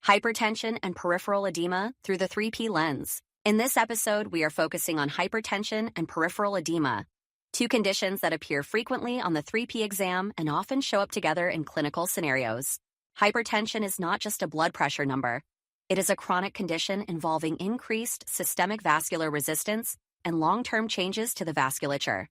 hypertension and peripheral edema through the 3P lens. In this episode, we are focusing on hypertension and peripheral edema, two conditions that appear frequently on the 3P exam and often show up together in clinical scenarios. Hypertension is not just a blood pressure number. It is a chronic condition involving increased systemic vascular resistance and long-term changes to the vasculature.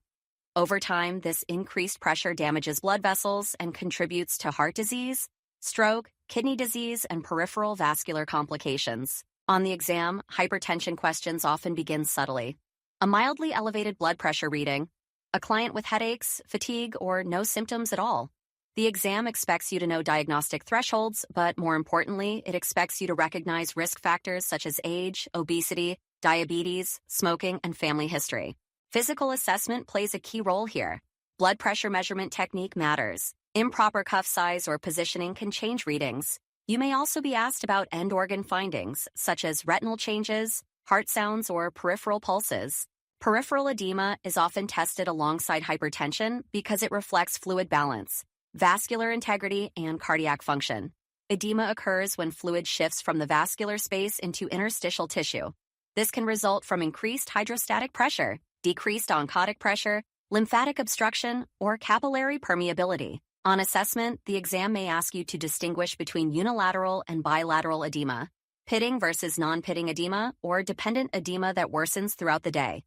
Over time, this increased pressure damages blood vessels and contributes to heart disease, stroke, kidney disease, and peripheral vascular complications. On the exam, hypertension questions often begin subtly. A mildly elevated blood pressure reading, a client with headaches, fatigue, or no symptoms at all. The exam expects you to know diagnostic thresholds, but more importantly, it expects you to recognize risk factors such as age, obesity, diabetes, smoking, and family history. Physical assessment plays a key role here. Blood pressure measurement technique matters. Improper cuff size or positioning can change readings. You may also be asked about end organ findings, such as retinal changes, heart sounds, or peripheral pulses. Peripheral edema is often tested alongside hypertension because it reflects fluid balance, vascular integrity, and cardiac function. Edema occurs when fluid shifts from the vascular space into interstitial tissue. This can result from increased hydrostatic pressure, decreased oncotic pressure, lymphatic obstruction, or capillary permeability. On assessment, the exam may ask you to distinguish between unilateral and bilateral edema, pitting versus non-pitting edema, or dependent edema that worsens throughout the day.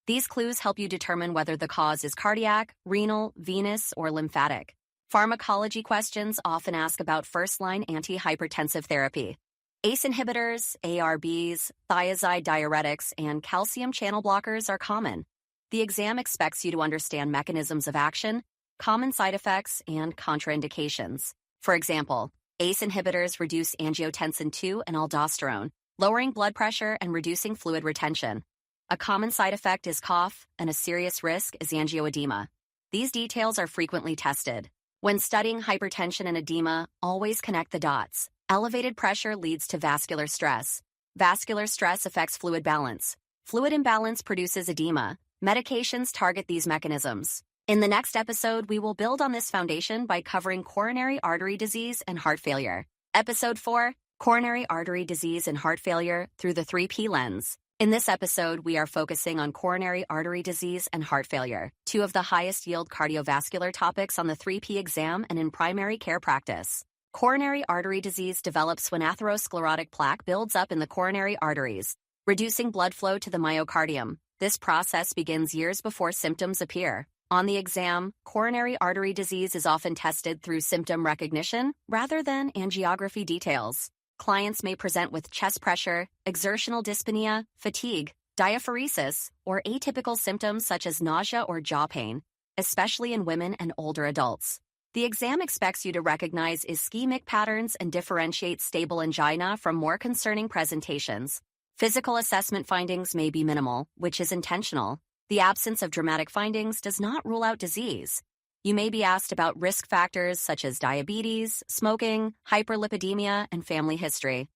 These clues help you determine whether the cause is cardiac, renal, venous, or lymphatic. Pharmacology questions often ask about first-line antihypertensive therapy. ACE inhibitors, ARBs, thiazide diuretics, and calcium channel blockers are common. The exam expects you to understand mechanisms of action, common side effects, and contraindications. For example, ACE inhibitors reduce angiotensin II and aldosterone, lowering blood pressure and reducing fluid retention. A common side effect is cough, and a serious risk is angioedema. These details are frequently tested. When studying hypertension and edema, always connect the dots. Elevated pressure leads to vascular stress. Vascular stress affects fluid balance. Fluid imbalance produces edema. Medications target these mechanisms. In the next episode, we will build on this foundation by covering coronary artery disease and heart failure. Episode 4, Coronary Artery Disease and Heart Failure through the 3P lens. In this episode, we are focusing on coronary artery disease and heart failure, two of the highest yield cardiovascular topics on the 3P exam and in primary care practice. Coronary artery disease develops when atherosclerotic plaque builds up in the coronary arteries, reducing blood flow to the myocardium. This process begins years before symptoms appear. On the exam, coronary artery disease is often tested through symptom recognition rather than angiography details. Clients may present with chest pressure, exertional dyspnea, fatigue, diaphoresis, or atypical symptoms such as nausea or jaw pain, especially in women and older adults. The exam expects you to recognize ischemic patterns and differentiate stable angina from more concerning presentations. Physical assessment findings may be minimal, which is intentional. The absence of dramatic findings does not rule out disease. You may be asked about risk factors such as diabetes, smoking, hyperlipidemia, and family history.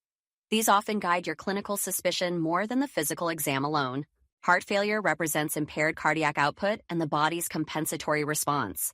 These often guide your clinical suspicion more than the physical exam alone. Heart failure represents impaired cardiac output and the body's compensatory response.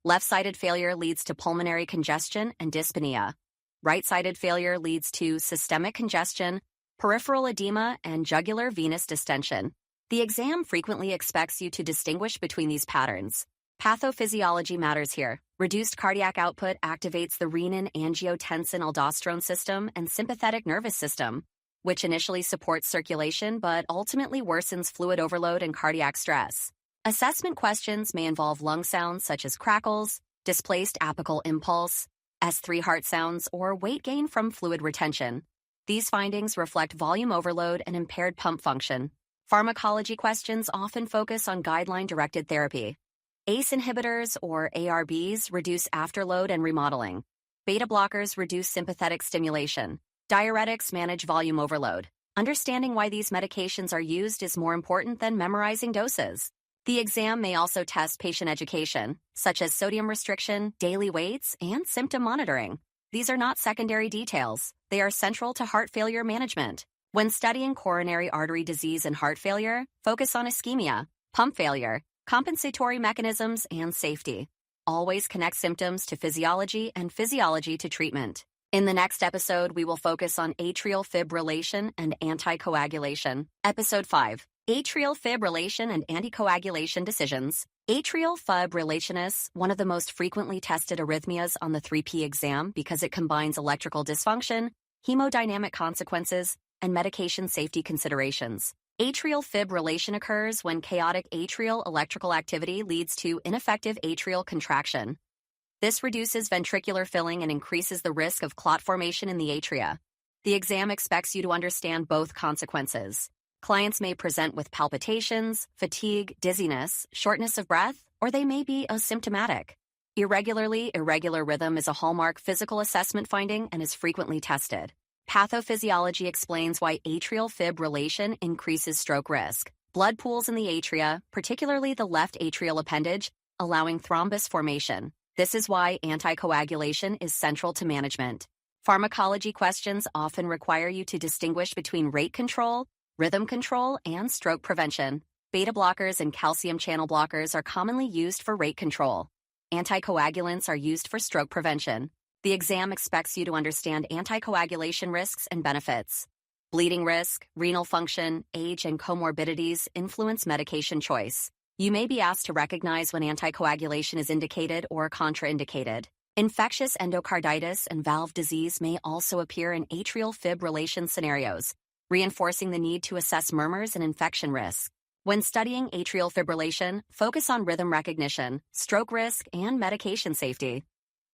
Left-sided failure leads to pulmonary congestion and dyspnea. Right-sided failure leads to systemic congestion, peripheral edema, and jugular venous distension. The exam frequently expects you to distinguish between these patterns. Pathophysiology matters here. Reduced cardiac output activates the renin-angiotensin-aldosterone system and sympathetic nervous system, which initially supports circulation but ultimately worsens fluid overload and cardiac stress. Assessment questions may involve lung sounds such as crackles, displaced apical impulse, S3 heart sounds, or weight gain from fluid retention. These findings reflect volume overload and impaired pump function. Pharmacology questions often focus on guideline-directed therapy. ACE inhibitors, or ARBs, reduce afterload and remodeling. Beta blockers reduce sympathetic stimulation. Diuretics manage volume overload. Understanding why these medications are used is more important than memorizing doses. The exam may also test patient education, such as sodium restriction, daily weights, and symptom monitoring. These are not secondary details. They are central to heart failure management. When studying coronary artery disease and heart failure, focus on ischemia, pump failure, compensatory mechanisms, and safety. Always connect symptoms to physiology and physiology to treatment. In the next episode, we will focus on atrial fibrillation and anticoagulation. Episode 5, Atrial Fibrillation and Anticoagulation Decisions. Atrial fibrillation is one of the most frequently tested arrhythmias on the 3P exam because it combines electrical dysfunction, hemodynamic consequences, and medication safety considerations. Atrial fibrillation occurs when chaotic atrial electrical activity leads to ineffective atrial contraction. This reduces ventricular filling and increases the risk of clot formation in the atria. The exam expects you to understand both consequences. Clients may present with palpitations, fatigue, dizziness, shortness of breath, or they may be asymptomatic. Irregular rhythm is a hallmark physical assessment finding and is frequently tested. Pathophysiology explains why atrial fibrillation increases stroke risk. Blood pools in the atria, particularly the left atrial appendage, allowing thrombus formation. This is why anticoagulation is central to management. Pharmacology questions often require you to distinguish between rate control, rhythm control, and stroke prevention. Beta blockers and calcium channel blockers are commonly used for rate control. Anticoagulants are used for stroke prevention. The exam expects you to understand anticoagulation risks and benefits. Bleeding risk, renal function, age, and comorbidities influence medication choice. You may be asked to recognize when anticoagulation is indicated or contraindicated. Infectious endocarditis and valve disease may also appear in atrial fibrillation scenarios, reinforcing the need to assess murmurs and infection risk. When studying atrial fibrillation, focus on rhythm recognition, stroke risk, and medication safety.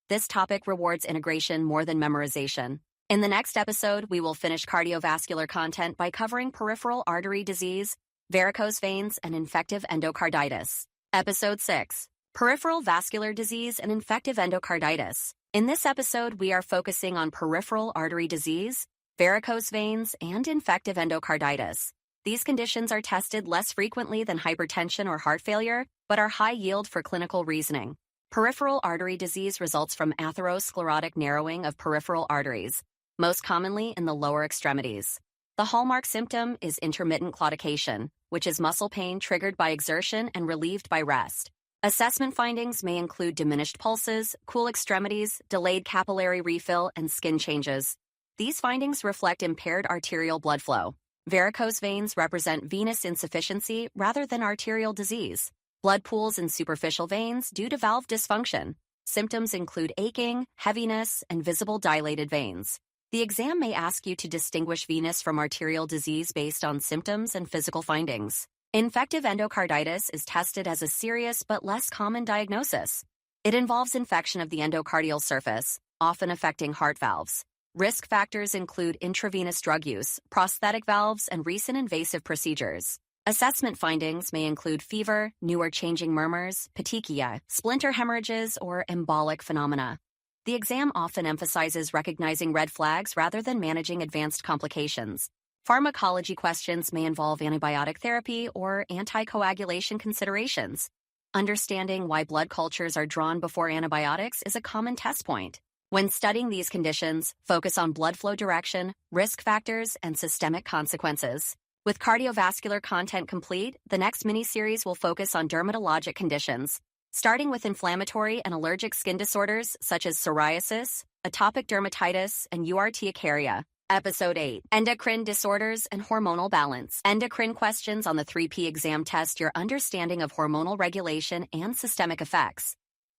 This topic rewards integration more than memorization. In the next episode, we will finish cardiovascular content by covering peripheral artery disease, varicose veins, and infective endocarditis. Episode 6, Peripheral Vascular Disease and Infective Endocarditis. In this episode, we are focusing on peripheral artery disease, varicose veins, and infective endocarditis. These conditions are tested less frequently than hypertension or heart failure, but are high yield for clinical reasoning. Peripheral artery disease results from atherosclerotic narrowing of peripheral arteries, most commonly in the lower extremities. The hallmark symptom is intermittent claudication, which is muscle pain triggered by exertion and relieved by rest. Assessment findings may include diminished pulses, cool extremities, delayed capillary refill, and skin changes. These findings reflect impaired arterial blood flow. Varicose veins represent venous insufficiency rather than arterial disease. Blood pools in superficial veins due to valve dysfunction. Symptoms include aching, heaviness, and visible dilated veins. The exam may ask you to distinguish venous from arterial disease based on symptoms and physical findings. Infective endocarditis is tested as a serious but less common diagnosis. It involves infection of the endocardial surface, often affecting heart valves. Risk factors include intravenous drug use, prosthetic valves, and recent invasive procedures. Assessment findings may include fever, new or changing murmurs, petechia, splinter hemorrhages, or embolic phenomena. The exam often emphasizes recognizing red flags rather than managing advanced complications. Pharmacology questions may involve antibiotic therapy or anticoagulation considerations. Understanding why blood cultures are drawn before antibiotics is a common test point. When studying these conditions, focus on blood flow direction, risk factors, and systemic consequences. With cardiovascular content complete, the next mini-series will focus on dermatologic conditions, starting with inflammatory and allergic skin disorders such as psoriasis, atopic dermatitis, and urticaria. Episode 8, Endocrine Disorders and Hormonal Balance. Endocrine questions on the 3P exam test your understanding of hormonal regulation and systemic effects.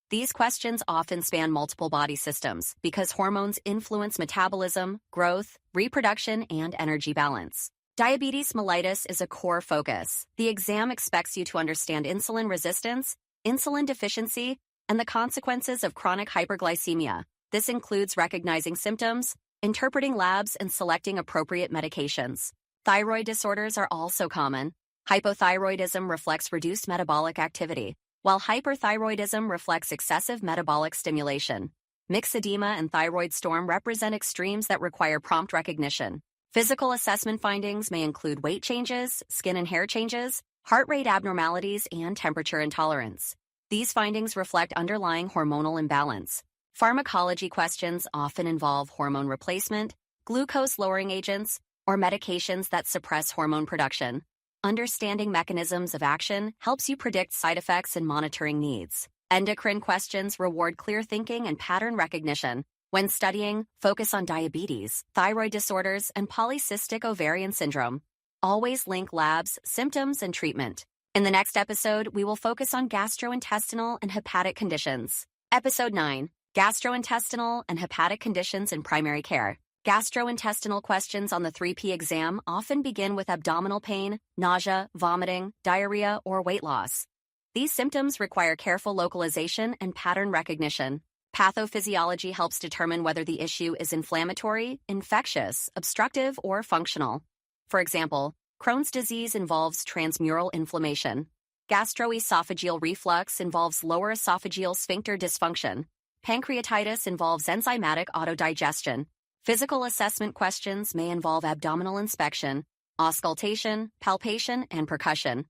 These questions often span multiple body systems because hormones influence metabolism, growth, reproduction, and energy balance. Diabetes mellitus is a core focus. The exam expects you to understand insulin resistance, insulin deficiency, and the consequences of chronic hyperglycemia. This includes recognizing symptoms, interpreting labs, and selecting appropriate medications. Thyroid disorders are also common. Hypothyroidism reflects reduced metabolic activity, while hyperthyroidism reflects excessive metabolic stimulation. Myxedema and thyroid storm represent extremes that require prompt recognition. Physical assessment findings may include weight changes, skin and hair changes, heart rate abnormalities, and temperature intolerance. These findings reflect underlying hormonal imbalance. Pharmacology questions often involve hormone replacement, glucose-lowering agents, or medications that suppress hormone production. Understanding mechanisms of action helps you predict side effects and monitoring needs. Endocrine questions reward clear thinking and pattern recognition. When studying, focus on diabetes, thyroid disorders, and polycystic ovarian syndrome. Always link labs, symptoms, and treatment. In the next episode, we will focus on gastrointestinal and hepatic conditions. Episode 9, Gastrointestinal and Hepatic Conditions in Primary Care. Gastrointestinal questions on the 3P exam often begin with abdominal pain, nausea, vomiting, diarrhea, or weight loss. These symptoms require careful localization and pattern recognition. Pathophysiology helps determine whether the issue is inflammatory, infectious, obstructive, or functional. For example, Crohn's disease involves transmural inflammation. Gastroesophageal reflux involves lower esophageal sphincter dysfunction. Pancreatitis involves enzymatic autodigestion. Physical assessment questions may involve abdominal inspection, auscultation, palpation, and percussion.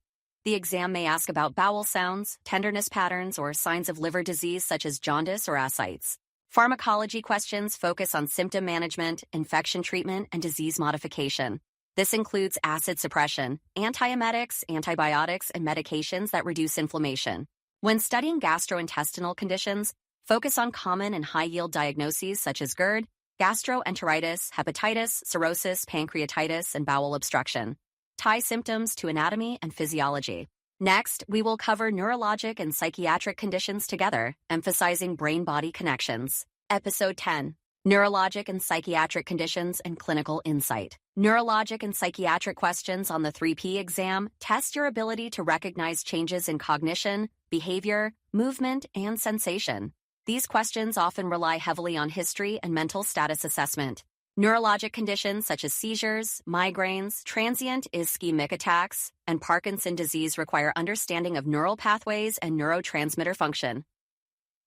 The exam may ask about bowel sounds, tenderness patterns, or signs of liver disease such as jaundice or ascites. Pharmacology questions focus on symptom management, infection treatment, and disease modification. This includes acid suppression, antiemetics, antibiotics, and medications that reduce inflammation. When studying gastrointestinal conditions, focus on common and high-yield diagnoses such as GERD, gastroenteritis, hepatitis, cirrhosis, pancreatitis, and bowel obstruction. Tie symptoms to anatomy and physiology. Next, we will cover neurologic and psychiatric conditions together, emphasizing brain-body connections. Episode 10, Neurologic and Psychiatric Conditions and Clinical Insight. Neurologic and psychiatric questions on the 3P exam test your ability to recognize changes in cognition, behavior, movement, and sensation. These questions often rely heavily on history and mental status assessment. Neurologic conditions such as seizures, migraines, transient ischemic attacks, and Parkinson's disease require understanding of neural pathways and neurotransmitter function.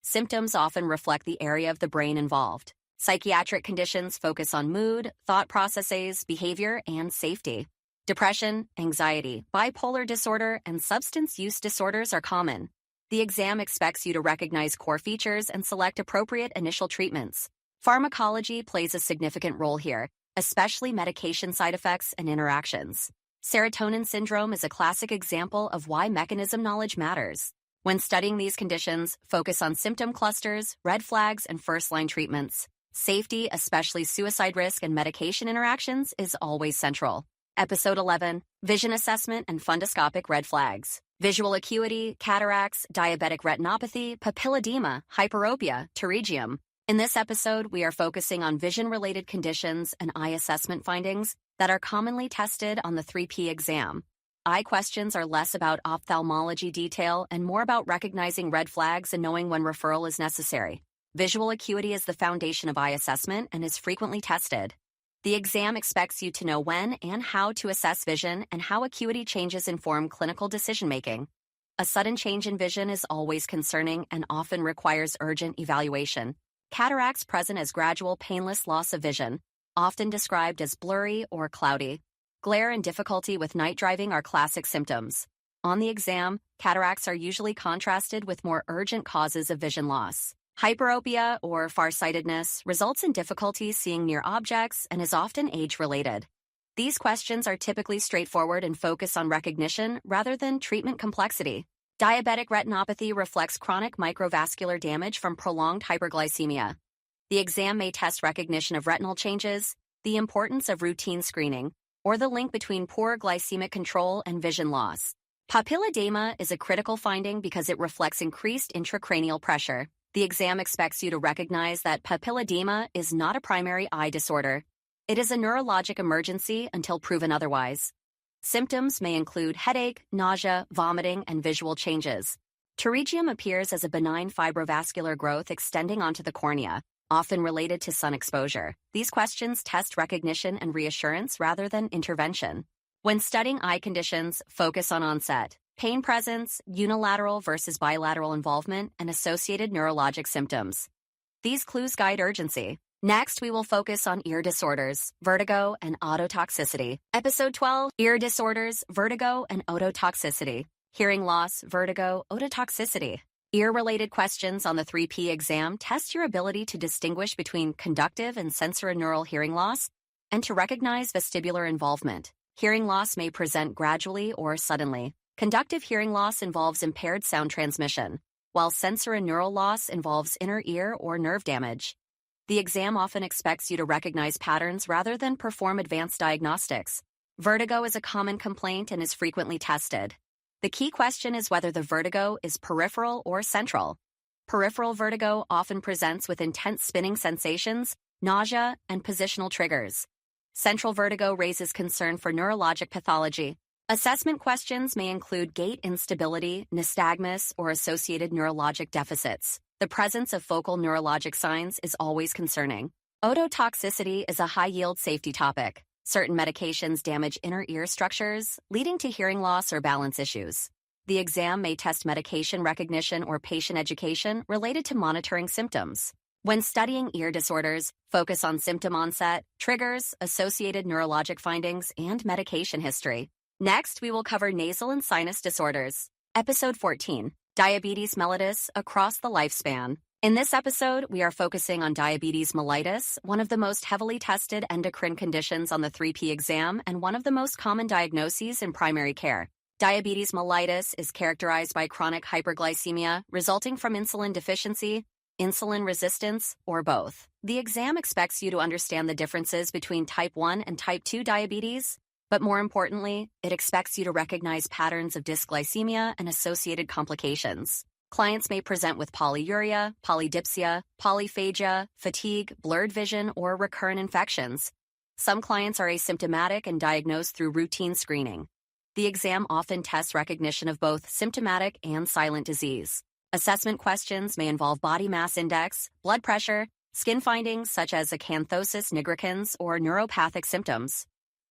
Symptoms often reflect the area of the brain involved. Psychiatric conditions focus on mood, thought processes, behavior, and safety. Depression, anxiety, bipolar disorder, and substance use disorders are common. The exam expects you to recognize core features and select appropriate initial treatments. Pharmacology plays a significant role here, especially medication side effects and interactions. Serotonin syndrome is a classic example of why mechanism knowledge matters. When studying these conditions, focus on symptom clusters, red flags, and first-line treatments. Safety, especially suicide risk and medication interactions, is always central. Episode 11, Vision Assessment and Fundoscopic Red Flags. Visual acuity, cataracts, diabetic retinopathy, papilledema, hyperopia, pterygium. In this episode, we are focusing on vision-related conditions and eye assessment findings that are commonly tested on the 3P exam. Eye questions are less about ophthalmology detail and more about recognizing red flags and knowing when referral is necessary. Visual acuity is the foundation of eye assessment and is frequently tested. The exam expects you to know when and how to assess vision and how acuity changes inform clinical decision-making. A sudden change in vision is always concerning and often requires urgent evaluation. Cataracts present as gradual painless loss of vision, often described as blurry or cloudy. Glare and difficulty with night driving are classic symptoms. On the exam, cataracts are usually contrasted with more urgent causes of vision loss. Hyperopia, or farsightedness, results in difficulty seeing near objects and is often age-related. These questions are typically straightforward and focus on recognition rather than treatment complexity. Diabetic retinopathy reflects chronic microvascular damage from prolonged hyperglycemia. The exam may test recognition of retinal changes, the importance of routine screening, or the link between poor glycemic control and vision loss. Papilledema is a critical finding because it reflects increased intracranial pressure. The exam expects you to recognize that papilledema is not a primary eye disorder. It is a neurologic emergency until proven otherwise. Symptoms may include headache, nausea, vomiting, and visual changes. Pterygium appears as a benign fibrovascular growth extending onto the cornea, often related to sun exposure. These questions test recognition and reassurance rather than intervention. When studying eye conditions, focus on onset, pain presence, unilateral versus bilateral involvement, and associated neurologic symptoms. These clues guide urgency. Next, we will focus on ear disorders, vertigo, and ototoxicity. Episode 12, Ear Disorders, Vertigo, and Ototoxicity. Hearing loss, vertigo, ototoxicity. Ear-related questions on the 3P exam test your ability to distinguish between conductive and sensorineural hearing loss and to recognize vestibular involvement. Hearing loss may present gradually or suddenly. Conductive hearing loss involves impaired sound transmission, while sensorineural loss involves inner ear or nerve damage. The exam often expects you to recognize patterns rather than perform advanced diagnostics. Vertigo is a common complaint and is frequently tested. The key question is whether the vertigo is peripheral or central. Peripheral vertigo often presents with intense spinning sensations, nausea, and positional triggers. Central vertigo raises concern for neurologic pathology. Assessment questions may include gait instability, nystagmus, or associated neurologic deficits. The presence of focal neurologic signs is always concerning. Ototoxicity is a high-yield safety topic. Certain medications damage inner ear structures, leading to hearing loss or balance issues. The exam may test medication recognition or patient education related to monitoring symptoms. When studying ear disorders, focus on symptom onset, triggers, associated neurologic findings, and medication history. Next, we will cover nasal and sinus disorders. Episode 14, Diabetes mellitus across the lifespan. In this episode, we are focusing on diabetes mellitus, one of the most heavily tested endocrine conditions on the 3P exam and one of the most common diagnoses in primary care. Diabetes mellitus is characterized by chronic hyperglycemia resulting from insulin deficiency, insulin resistance, or both. The exam expects you to understand the differences between type 1 and type 2 diabetes, but more importantly, it expects you to recognize patterns of dysglycemia and associated complications. Clients may present with polyuria, polydipsia, polyphagia, fatigue, blurred vision, or recurrent infections. Some clients are asymptomatic and diagnosed through routine screening. The exam often tests recognition of both symptomatic and silent disease. Assessment questions may involve body mass index, blood pressure, skin findings such as acanthosis nigricans, or neuropathic symptoms.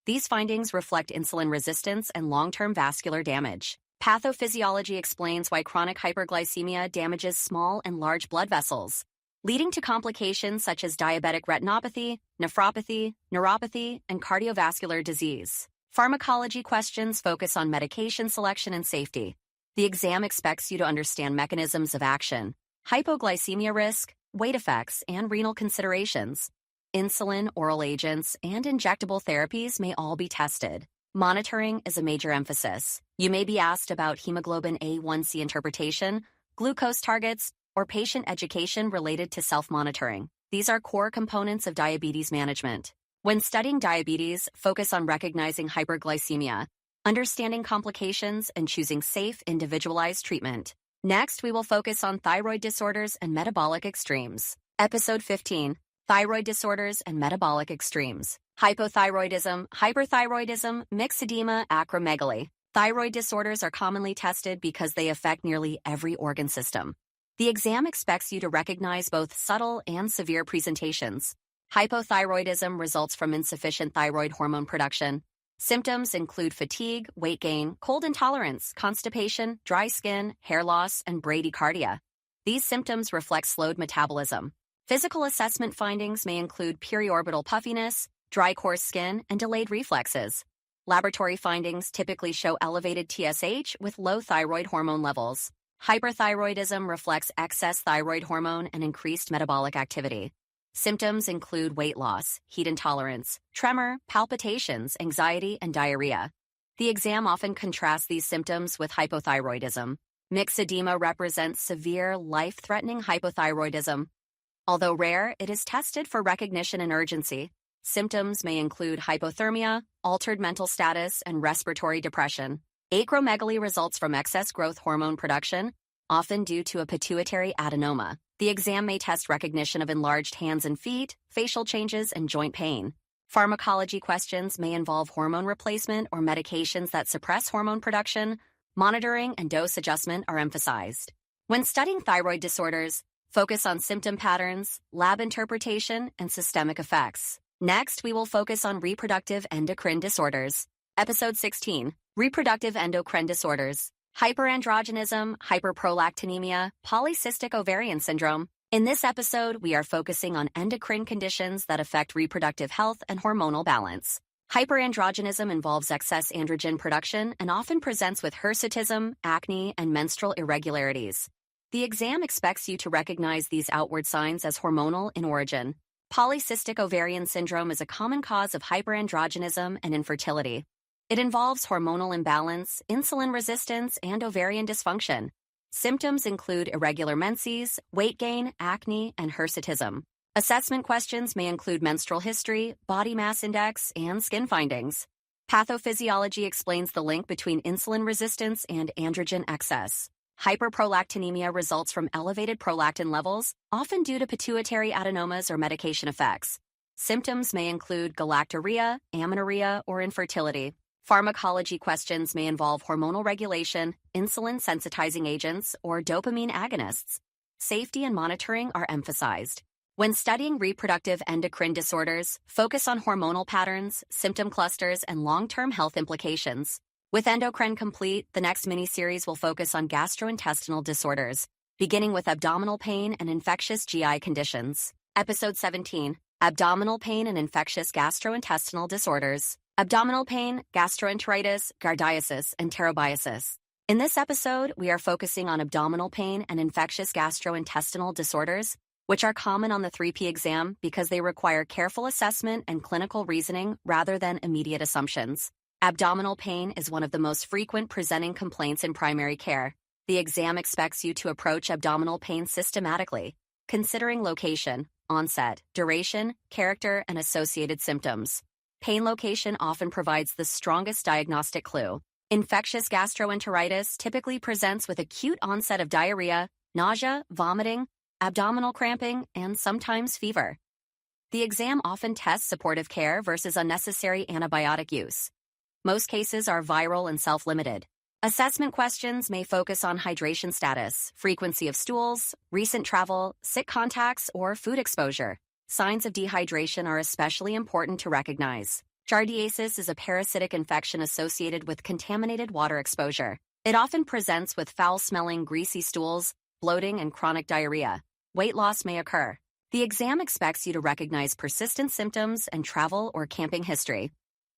These findings reflect insulin resistance and long-term vascular damage. Pathophysiology explains why chronic hyperglycemia damages small and large blood vessels, leading to complications such as diabetic retinopathy, nephropathy, neuropathy, and cardiovascular disease. Pharmacology questions focus on medication selection and safety. The exam expects you to understand mechanisms of action, hypoglycemia risk, weight effects, and renal considerations. Insulin, oral agents, and injectable therapies may all be tested. Monitoring is a major emphasis. You may be asked about hemoglobin A1C interpretation, glucose targets, or patient education related to self-monitoring. These are core components of diabetes management. When studying diabetes, focus on recognizing hyperglycemia, understanding complications, and choosing safe, individualized treatment. Next, we will focus on thyroid disorders and metabolic extremes. Episode 15. Thyroid disorders and metabolic extremes. Hypothyroidism, hyperthyroidism, myxedema, acromegaly. Thyroid disorders are commonly tested because they affect nearly every organ system. The exam expects you to recognize both subtle and severe presentations. Hypothyroidism results from insufficient thyroid hormone production. Symptoms include fatigue, weight gain, cold intolerance, constipation, dry skin, hair loss, and bradycardia. These symptoms reflect slowed metabolism. Physical assessment findings may include periorbital puffiness, dry coarse skin, and delayed reflexes. Laboratory findings typically show elevated TSH with low thyroid hormone levels. Hyperthyroidism reflects excess thyroid hormone and increased metabolic activity. Symptoms include weight loss, heat intolerance, tremor, palpitations, anxiety, and diarrhea. The exam often contrasts these symptoms with hypothyroidism. Myxedema represents severe, life-threatening hypothyroidism. Although rare, it is tested for recognition and urgency. Symptoms may include hypothermia, altered mental status, and respiratory depression. Acromegaly results from excess growth hormone production, often due to a pituitary adenoma. The exam may test recognition of enlarged hands and feet, facial changes, and joint pain. Pharmacology questions may involve hormone replacement or medications that suppress hormone production. Monitoring and dose adjustment are emphasized. When studying thyroid disorders, focus on symptom patterns, lab interpretation, and systemic effects. Next, we will focus on reproductive endocrine disorders. Episode 16, Reproductive endocrine disorders. Hyperandrogenism, hyperprolactinemia, polycystic ovarian syndrome. In this episode, we are focusing on endocrine conditions that affect reproductive health and hormonal balance. Hyperandrogenism involves excess androgen production and often presents with hirsutism, acne, and menstrual irregularities. The exam expects you to recognize these outward signs as hormonal in origin. Polycystic ovarian syndrome is a common cause of hyperandrogenism and infertility. It involves hormonal imbalance, insulin resistance, and ovarian dysfunction. Symptoms include irregular menses, weight gain, acne, and hirsutism. Assessment questions may include menstrual history, body mass index, and skin findings. Pathophysiology explains the link between insulin resistance and androgen excess. Hyperprolactinemia results from elevated prolactin levels, often due to pituitary adenomas or medication effects. Symptoms may include galactorrhea, amenorrhea, or infertility. Pharmacology questions may involve hormonal regulation, insulin sensitizing agents, or dopamine agonists. Safety and monitoring are emphasized. When studying reproductive endocrine disorders, focus on hormonal patterns, symptom clusters, and long-term health implications. With Endocrine Complete, the next mini-series will focus on gastrointestinal disorders, beginning with abdominal pain and infectious GI conditions. Episode 17, Abdominal Pain and Infectious Gastrointestinal Disorders. Abdominal pain, gastroenteritis, giardiasis, and terobiasis. In this episode, we are focusing on abdominal pain and infectious gastrointestinal disorders, which are common on the 3P exam because they require careful assessment and clinical reasoning rather than immediate assumptions. Abdominal pain is one of the most frequent presenting complaints in primary care. The exam expects you to approach abdominal pain systematically, considering location, onset, duration, character, and associated symptoms. Pain location often provides the strongest diagnostic clue. Infectious gastroenteritis typically presents with acute onset of diarrhea, nausea, vomiting, abdominal cramping, and sometimes fever. The exam often tests supportive care versus unnecessary antibiotic use. Most cases are viral and self-limited. Assessment questions may focus on hydration status, frequency of stools, recent travel, sick contacts, or food exposure. Signs of dehydration are especially important to recognize. Giardiasis is a parasitic infection associated with contaminated water exposure. It often presents with foul-smelling, greasy stools, bloating, and chronic diarrhea. Weight loss may occur. The exam expects you to recognize persistent symptoms and travel or camping history.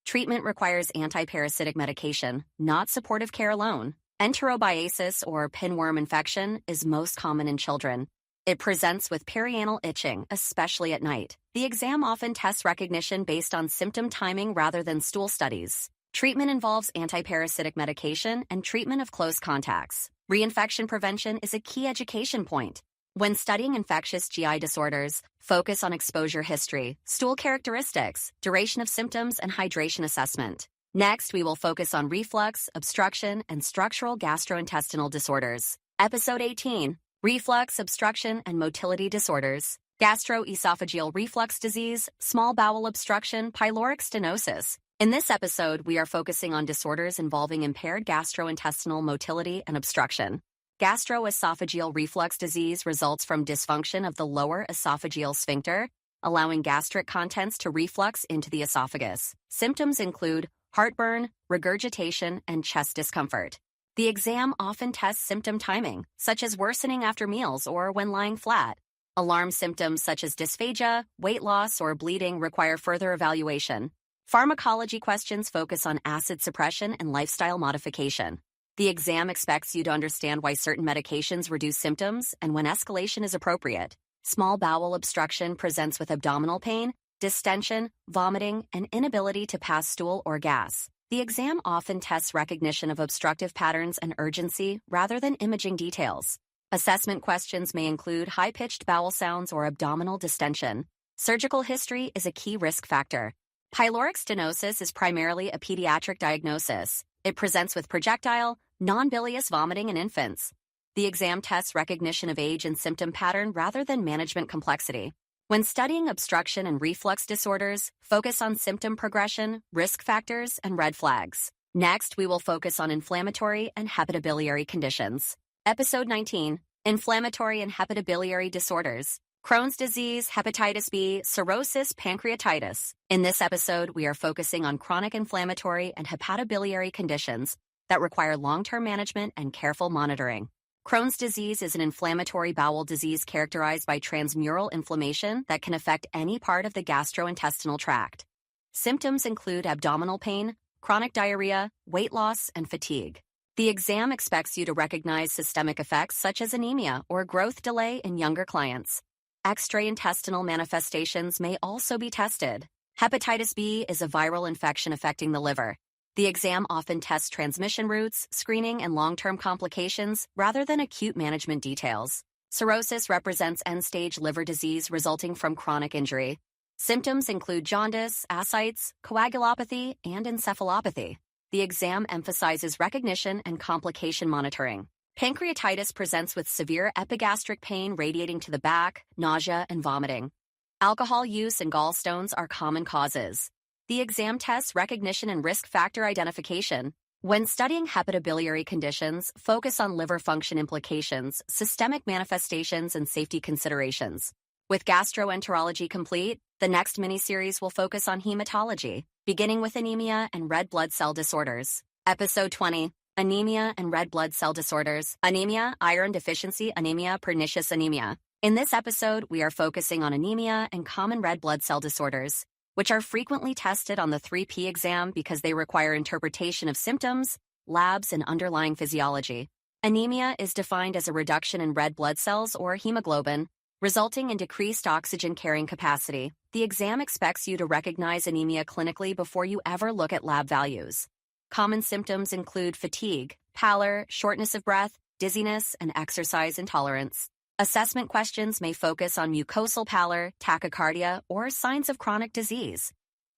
Treatment requires antiparasitic medication, not supportive care alone. Enterobiasis, or pinworm infection, is most common in children. It presents with perianal itching, especially at night. The exam often tests recognition based on symptom timing rather than stool studies. Treatment involves antiparasitic medication and treatment of close contacts. Reinfection prevention is a key education point. When studying infectious GI disorders, focus on exposure history, stool characteristics, duration of symptoms, and hydration assessment. Next, we will focus on reflux, obstruction, and structural gastrointestinal disorders. Episode 18, Reflux, Obstruction, and Motility Disorders. Gastroesophageal reflux disease, small bowel obstruction, pyloric stenosis. In this episode, we are focusing on disorders involving impaired gastrointestinal motility and obstruction. Gastroesophageal reflux disease results from dysfunction of the lower esophageal sphincter, allowing gastric contents to reflux into the esophagus. Symptoms include heartburn, regurgitation, and chest discomfort. The exam often tests symptom timing, such as worsening after meals or when lying flat. Alarm symptoms such as dysphagia, weight loss, or bleeding require further evaluation. Pharmacology questions focus on acid suppression and lifestyle modification. The exam expects you to understand why certain medications reduce symptoms and when escalation is appropriate. Small bowel obstruction presents with abdominal pain, distension, vomiting, and inability to pass stool or gas. The exam often tests recognition of obstructive patterns and urgency rather than imaging details. Assessment questions may include high-pitched bowel sounds or abdominal distension. Surgical history is a key risk factor. Pyloric stenosis is primarily a pediatric diagnosis. It presents with projectile, non-bilious vomiting in infants. The exam tests recognition of age and symptom pattern rather than management complexity. When studying obstruction and reflux disorders, focus on symptom progression, risk factors, and red flags. Next, we will focus on inflammatory and hepatobiliary conditions. Episode 19, Inflammatory and Hepatobiliary Disorders. Crohn's disease, hepatitis B, cirrhosis, pancreatitis. In this episode, we are focusing on chronic inflammatory and hepatobiliary conditions that require long-term management and careful monitoring. Crohn's disease is an inflammatory bowel disease characterized by transmural inflammation that can affect any part of the gastrointestinal tract. Symptoms include abdominal pain, chronic diarrhea, weight loss, and fatigue. The exam expects you to recognize systemic effects such as anemia or growth delay in younger clients. Extraintestinal manifestations may also be tested. Hepatitis B is a viral infection affecting the liver. The exam often tests transmission routes, screening, and long-term complications rather than acute management details. Cirrhosis represents end-stage liver disease resulting from chronic injury. Symptoms include jaundice, ascites, coagulopathy, and encephalopathy. The exam emphasizes recognition and complication monitoring. Pancreatitis presents with severe epigastric pain radiating to the back, nausea, and vomiting. Alcohol use and gallstones are common causes. The exam tests recognition and risk factor identification. When studying hepatobiliary conditions, focus on liver function implications, systemic manifestations, and safety considerations. With gastroenterology complete, the next mini-series will focus on hematology, beginning with anemia and red blood cell disorders. Episode 20, Anemia and Red Blood Cell Disorders. Anemia, iron deficiency anemia, pernicious anemia. In this episode, we are focusing on anemia and common red blood cell disorders, which are frequently tested on the 3P exam because they require interpretation of symptoms, labs, and underlying physiology. Anemia is defined as a reduction in red blood cells or hemoglobin, resulting in decreased oxygen carrying capacity. The exam expects you to recognize anemia clinically before you ever look at lab values. Common symptoms include fatigue, pallor, shortness of breath, dizziness, and exercise intolerance. Assessment questions may focus on mucosal pallor, tachycardia, or signs of chronic disease.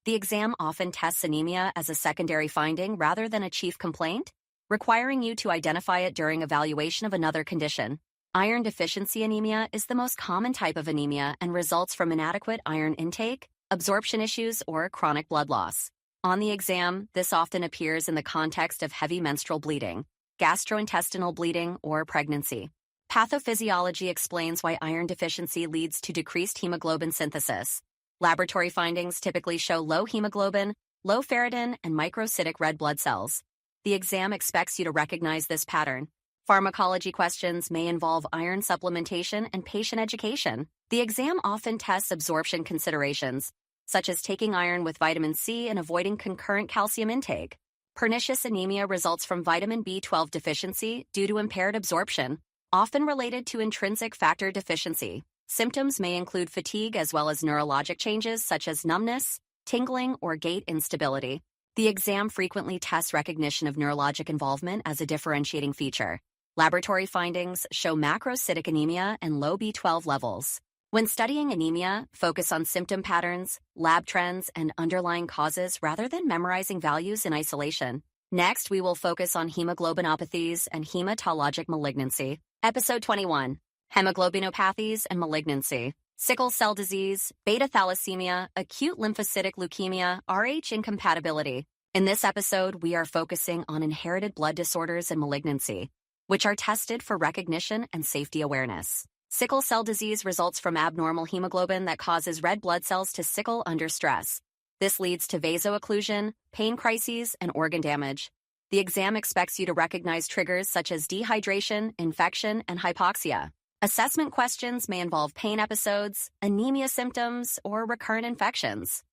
The exam often tests anemia as a secondary finding rather than a chief complaint, requiring you to identify it during evaluation of another condition. Iron deficiency anemia is the most common type of anemia and results from inadequate iron intake, absorption issues, or chronic blood loss. On the exam, this often appears in the context of heavy menstrual bleeding, gastrointestinal bleeding, or pregnancy. Pathophysiology explains why iron deficiency leads to decreased hemoglobin synthesis. Laboratory findings typically show low hemoglobin, low ferritin, and microcytic red blood cells. The exam expects you to recognize this pattern. Pharmacology questions may involve iron supplementation and patient education. The exam often tests absorption considerations, such as taking iron with vitamin C and avoiding concurrent calcium intake. Pernicious anemia results from vitamin B12 deficiency due to impaired absorption, often related to intrinsic factor deficiency. Symptoms may include fatigue as well as neurologic changes such as numbness, tingling, or gait instability. The exam frequently tests recognition of neurologic involvement as a differentiating feature. Laboratory findings show macrocytic anemia and low B12 levels. When studying anemia, focus on symptom patterns, lab trends, and underlying causes rather than memorizing values in isolation. Next, we will focus on hemoglobinopathies and hematologic malignancy. Episode 21, Hemoglobinopathies and Malignancy. Sickle cell disease, beta thalassemia, acute lymphocytic leukemia, Rh incompatibility. In this episode, we are focusing on inherited blood disorders and malignancy, which are tested for recognition and safety awareness. Sickle cell disease results from abnormal hemoglobin that causes red blood cells to sickle under stress. This leads to vaso-occlusion, pain crises, and organ damage. The exam expects you to recognize triggers such as dehydration, infection, and hypoxia. Assessment questions may involve pain episodes, anemia symptoms, or recurrent infections.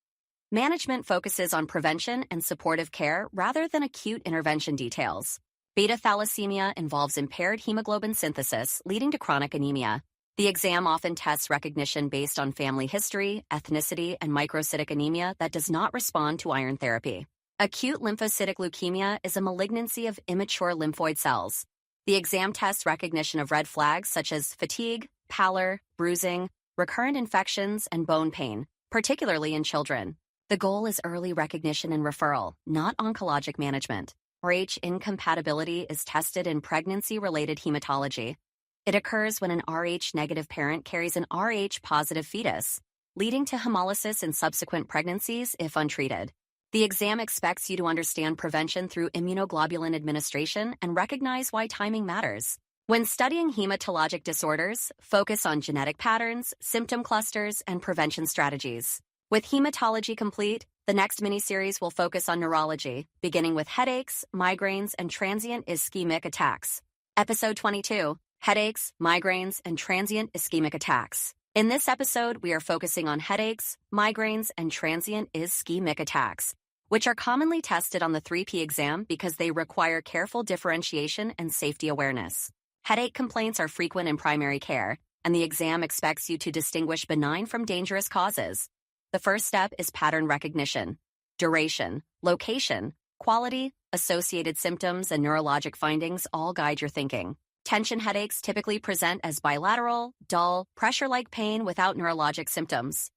Management focuses on prevention and supportive care rather than acute intervention details. Beta thalassemia involves impaired hemoglobin synthesis, leading to chronic anemia. The exam often tests recognition based on family history, ethnicity, and microcytic anemia that does not respond to iron therapy. Acute lymphocytic leukemia is a malignancy of immature lymphoid cells. The exam tests recognition of red flags such as fatigue, pallor, bruising, recurrent infections, and bone pain, particularly in children. The goal is early recognition and referral, not oncologic management. Rh incompatibility is tested in pregnancy-related hematology. It occurs when an Rh-negative parent carries an Rh-positive fetus, leading to hemolysis in subsequent pregnancies if untreated. The exam expects you to understand prevention through immunoglobulin administration and recognize why timing matters. When studying hematologic disorders, focus on genetic patterns, symptom clusters, and prevention strategies. With hematology complete, the next mini-series will focus on neurology, beginning with headaches, migraines, and transient ischemic attacks. Episode 22, Headaches, Migraines, and Transient Ischemic Attacks. In this episode, we are focusing on headaches, migraines, and transient ischemic attacks, which are commonly tested on the 3P exam because they require careful differentiation and safety awareness. Headache complaints are frequent in primary care, and the exam expects you to distinguish benign from dangerous causes. The first step is pattern recognition. Duration, location, quality, associated symptoms, and neurologic findings all guide your thinking. Tension headaches typically present as bilateral, dull, pressure-like pain without neurologic symptoms.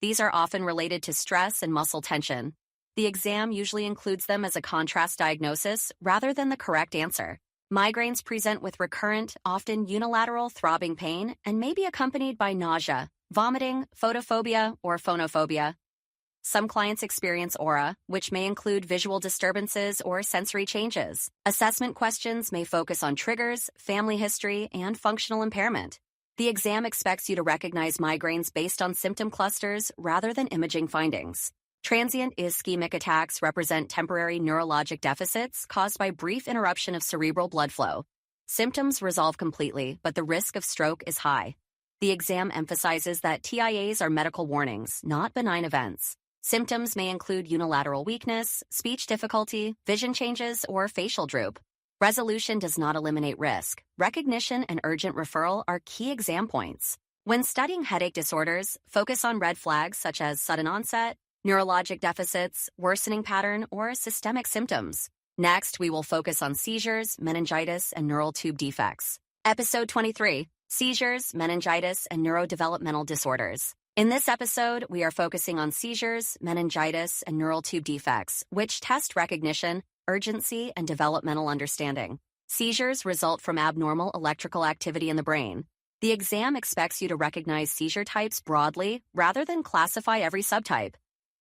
These are often related to stress and muscle tension. The exam usually includes them as a contrast diagnosis rather than the correct answer. Migraines present with recurrent, often unilateral throbbing pain and may be accompanied by nausea, vomiting, photophobia, or phonophobia. Some clients experience aura, which may include visual disturbances or sensory changes. Assessment questions may focus on triggers, family history, and functional impairment. The exam expects you to recognize migraines based on symptom clusters rather than imaging findings. Transient ischemic attacks represent temporary neurologic deficits caused by brief interruption of cerebral blood flow. Symptoms resolve completely, but the risk of stroke is high. The exam emphasizes that TIAs are medical warnings, not benign events. Symptoms may include unilateral weakness, speech difficulty, vision changes, or facial droop. Resolution does not eliminate risk. Recognition and urgent referral are key exam points. When studying headache disorders, focus on red flags such as sudden onset, neurologic deficits, worsening pattern, or systemic symptoms. Next, we will focus on seizures, meningitis, and neural tube defects. Episode 23, Seizures, Meningitis, and Neurodevelopmental Disorders. In this episode, we are focusing on seizures, meningitis, and neural tube defects, which test recognition, urgency, and developmental understanding. Seizures result from abnormal electrical activity in the brain. The exam expects you to recognize seizure types broadly rather than classify every subtype.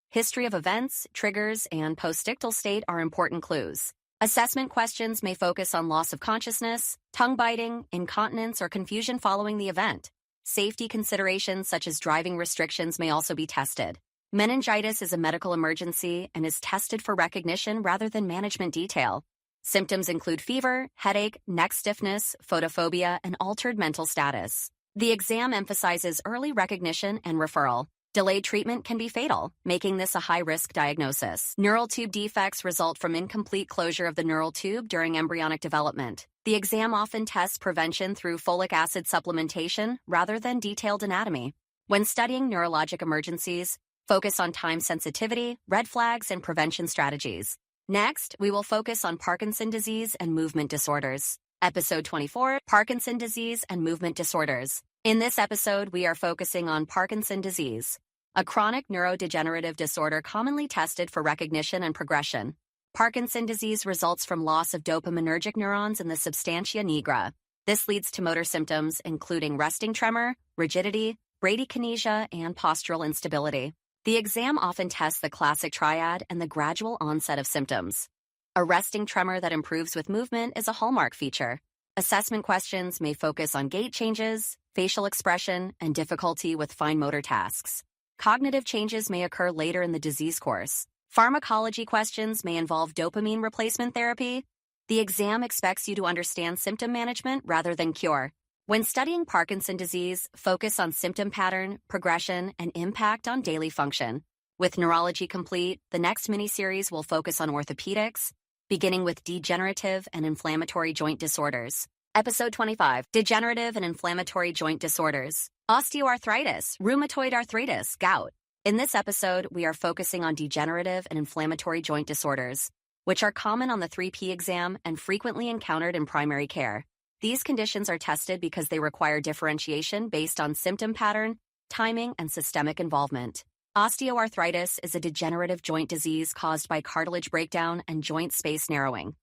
History of events, triggers, and postictal state are important clues. Assessment questions may focus on loss of consciousness, tongue biting, incontinence, or confusion following the event. Safety considerations such as driving restrictions may also be tested. Meningitis is a medical emergency and is tested for recognition rather than management detail. Symptoms include fever, headache, neck stiffness, photophobia, and altered mental status. The exam emphasizes early recognition and referral. Delayed treatment can be fatal, making this a high-risk diagnosis. Neural tube defects result from incomplete closure of the neural tube during embryonic development. The exam often tests prevention through folic acid supplementation rather than detailed anatomy. When studying neurologic emergencies, focus on time sensitivity, red flags, and prevention strategies. Next, we will focus on Parkinson's disease and movement disorders. Episode 24, Parkinson's disease and movement disorders. In this episode, we are focusing on Parkinson's disease, a chronic neurodegenerative disorder commonly tested for recognition and progression. Parkinson's disease results from loss of dopaminergic neurons in the substantia nigra. This leads to motor symptoms including resting tremor, rigidity, bradykinesia, and postural instability. The exam often tests the classic triad and the gradual onset of symptoms. A resting tremor that improves with movement is a hallmark feature. Assessment questions may focus on gait changes, facial expression, and difficulty with fine motor tasks. Cognitive changes may occur later in the disease course. Pharmacology questions may involve dopamine replacement therapy. The exam expects you to understand symptom management rather than cure. When studying Parkinson's disease, focus on symptom pattern, progression, and impact on daily function. With neurology complete, the next mini-series will focus on orthopedics, beginning with degenerative and inflammatory joint disorders. Episode 25, Degenerative and Inflammatory Joint Disorders. Osteoarthritis, rheumatoid arthritis, gout. In this episode, we are focusing on degenerative and inflammatory joint disorders, which are common on the 3P exam and frequently encountered in primary care. These conditions are tested because they require differentiation based on symptom pattern, timing, and systemic involvement. Osteoarthritis is a degenerative joint disease caused by cartilage breakdown and joint space narrowing.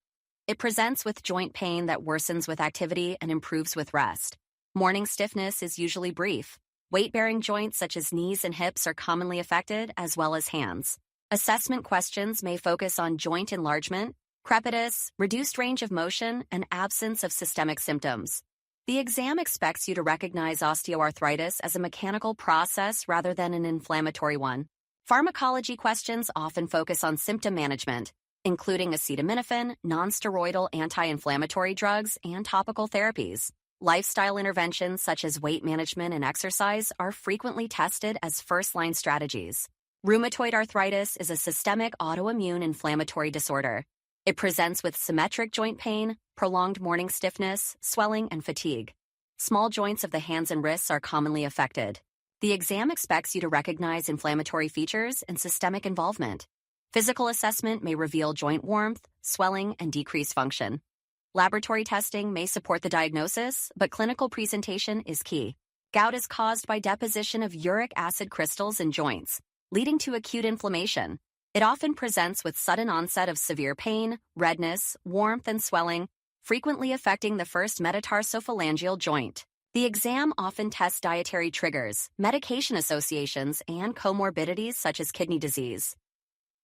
It presents with joint pain that worsens with activity and improves with rest. Morning stiffness is usually brief. Weight-bearing joints such as knees and hips are commonly affected, as well as hands. Assessment questions may focus on joint enlargement, crepitus, reduced range of motion, and absence of systemic symptoms. The exam expects you to recognize osteoarthritis as a mechanical process rather than an inflammatory one. Pharmacology questions often focus on symptom management, including acetaminophen, nonsteroidal anti-inflammatory drugs, and topical therapies. Lifestyle interventions such as weight management and exercise are frequently tested as first-line strategies. Rheumatoid arthritis is a systemic autoimmune inflammatory disorder. It presents with symmetric joint pain, prolonged morning stiffness, swelling, and fatigue. Small joints of the hands and wrists are commonly affected. The exam expects you to recognize inflammatory features and systemic involvement. Physical assessment may reveal joint warmth, swelling, and decreased function. Laboratory testing may support the diagnosis, but clinical presentation is key. Gout is caused by deposition of uric acid crystals in joints, leading to acute inflammation. It often presents with sudden onset of severe pain, redness, warmth, and swelling, frequently affecting the first metatarsophalangeal joint. The exam often tests dietary triggers, medication associations, and comorbidities such as kidney disease.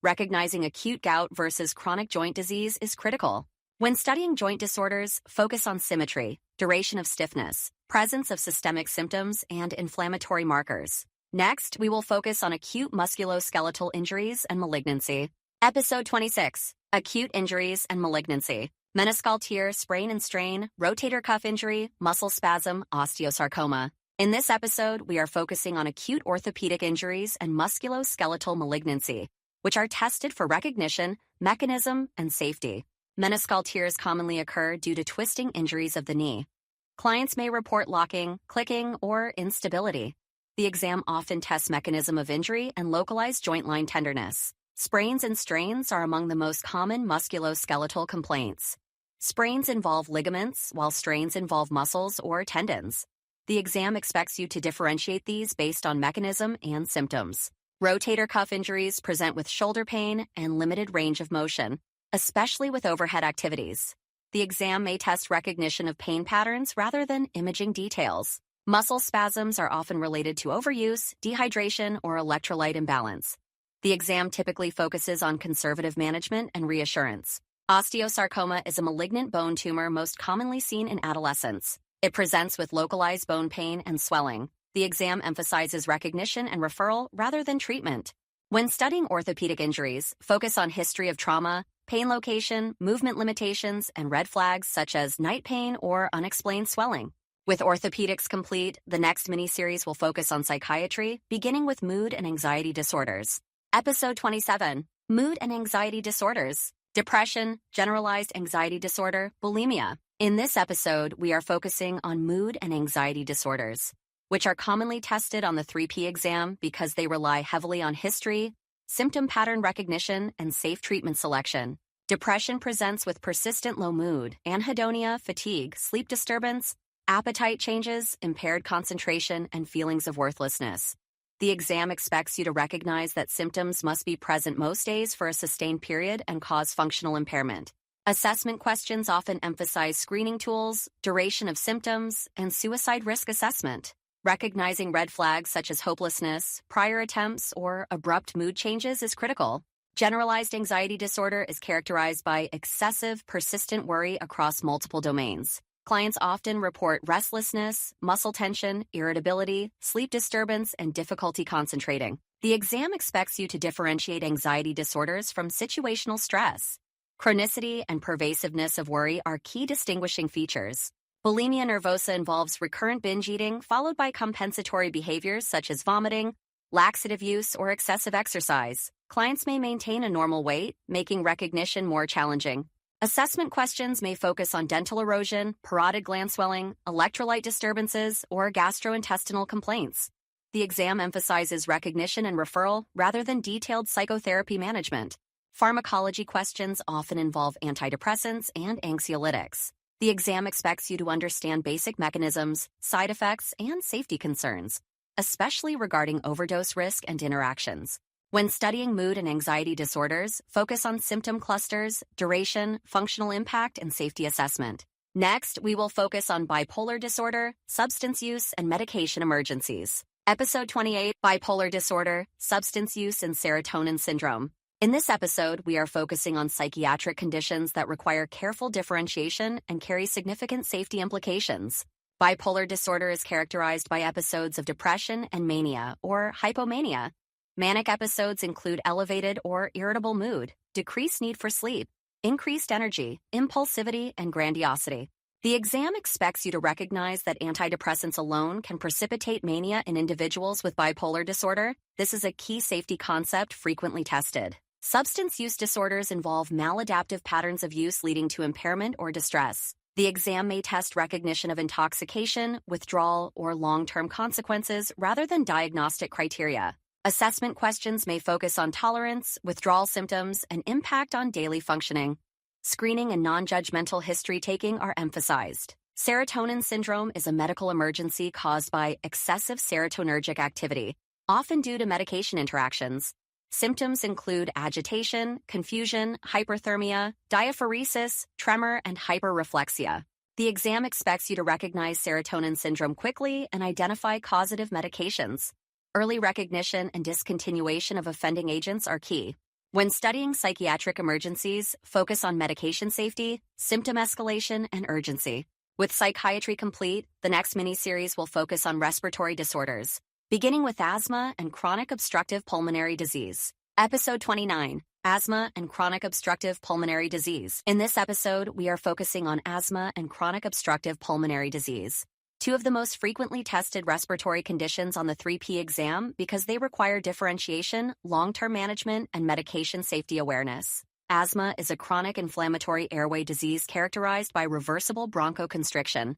Recognizing acute gout versus chronic joint disease is critical. When studying joint disorders, focus on symmetry, duration of stiffness, presence of systemic symptoms, and inflammatory markers. Next, we will focus on acute musculoskeletal injuries and malignancy. Episode 26, Acute Injuries and Malignancy. Meniscal tear, sprain and strain, rotator cuff injury, muscle spasm, osteosarcoma. In this episode, we are focusing on acute orthopedic injuries and musculoskeletal malignancy, which are tested for recognition, mechanism, and safety. Meniscal tears commonly occur due to twisting injuries of the knee. Clients may report locking, clicking, or instability. The exam often tests mechanism of injury and localized joint line tenderness. Sprains and strains are among the most common musculoskeletal complaints. Sprains involve ligaments, while strains involve muscles or tendons. The exam expects you to differentiate these based on mechanism and symptoms. Rotator cuff injuries present with shoulder pain and limited range of motion, especially with overhead activities. The exam may test recognition of pain patterns rather than imaging details. Muscle spasms are often related to overuse, dehydration, or electrolyte imbalance. The exam typically focuses on conservative management and reassurance. Osteosarcoma is a malignant bone tumor most commonly seen in adolescents. It presents with localized bone pain and swelling. The exam emphasizes recognition and referral rather than treatment. When studying orthopedic injuries, focus on history of trauma, pain location, movement limitations, and red flags such as night pain or unexplained swelling. With orthopedics complete, the next mini-series will focus on psychiatry, beginning with mood and anxiety disorders. Episode 27, Mood and Anxiety Disorders. Depression, generalized anxiety disorder, bulimia. In this episode, we are focusing on mood and anxiety disorders, which are commonly tested on the 3P exam because they rely heavily on history, symptom pattern recognition, and safe treatment selection. Depression presents with persistent low mood, anhedonia, fatigue, sleep disturbance, appetite changes, impaired concentration, and feelings of worthlessness. The exam expects you to recognize that symptoms must be present most days for a sustained period and cause functional impairment. Assessment questions often emphasize screening tools, duration of symptoms, and suicide risk assessment. Recognizing red flags such as hopelessness, prior attempts, or abrupt mood changes is critical. Generalized anxiety disorder is characterized by excessive, persistent worry across multiple domains. Clients often report restlessness, muscle tension, irritability, sleep disturbance, and difficulty concentrating. The exam expects you to differentiate anxiety disorders from situational stress. Chronicity and pervasiveness of worry are key distinguishing features. Bulimia nervosa involves recurrent binge eating followed by compensatory behaviors such as vomiting, laxative use, or excessive exercise. Clients may maintain a normal weight, making recognition more challenging. Assessment questions may focus on dental erosion, parotid gland swelling, electrolyte disturbances, or gastrointestinal complaints. The exam emphasizes recognition and referral rather than detailed psychotherapy management. Pharmacology questions often involve antidepressants and anxiolytics. The exam expects you to understand basic mechanisms, side effects, and safety concerns, especially regarding overdose risk and interactions. When studying mood and anxiety disorders, focus on symptom clusters, duration, functional impact, and safety assessment. Next, we will focus on bipolar disorder, substance use, and medication emergencies. Episode 28, Bipolar Disorder, Substance Use and Serotonin Syndrome. In this episode, we are focusing on psychiatric conditions that require careful differentiation and carry significant safety implications. Bipolar disorder is characterized by episodes of depression and mania, or hypomania. Manic episodes include elevated or irritable mood, decreased need for sleep, increased energy, impulsivity, and grandiosity. The exam expects you to recognize that antidepressants alone can precipitate mania in individuals with bipolar disorder. This is a key safety concept frequently tested. Substance use disorders involve maladaptive patterns of use leading to impairment or distress. The exam may test recognition of intoxication, withdrawal, or long-term consequences rather than diagnostic criteria. Assessment questions may focus on tolerance, withdrawal symptoms, and impact on daily functioning. Screening and non-judgmental history taking are emphasized. Serotonin syndrome is a medical emergency caused by excessive serotonergic activity, often due to medication interactions. Symptoms include agitation, confusion, hyperthermia, diaphoresis, tremor, and hyperreflexia. The exam expects you to recognize serotonin syndrome quickly and identify causative medications. Early recognition and discontinuation of offending agents are key. When studying psychiatric emergencies, focus on medication safety, symptom escalation, and urgency. With Psychiatry Complete, the next mini-series will focus on respiratory disorders, beginning with asthma and chronic obstructive pulmonary disease. Episode 29, Asthma and Chronic Obstructive Pulmonary Disease. In this episode, we are focusing on asthma and chronic obstructive pulmonary disease, two of the most frequently tested respiratory conditions on the 3P exam because they require differentiation, long-term management, and medication safety awareness. Asthma is a chronic inflammatory airway disease characterized by reversible bronchoconstriction.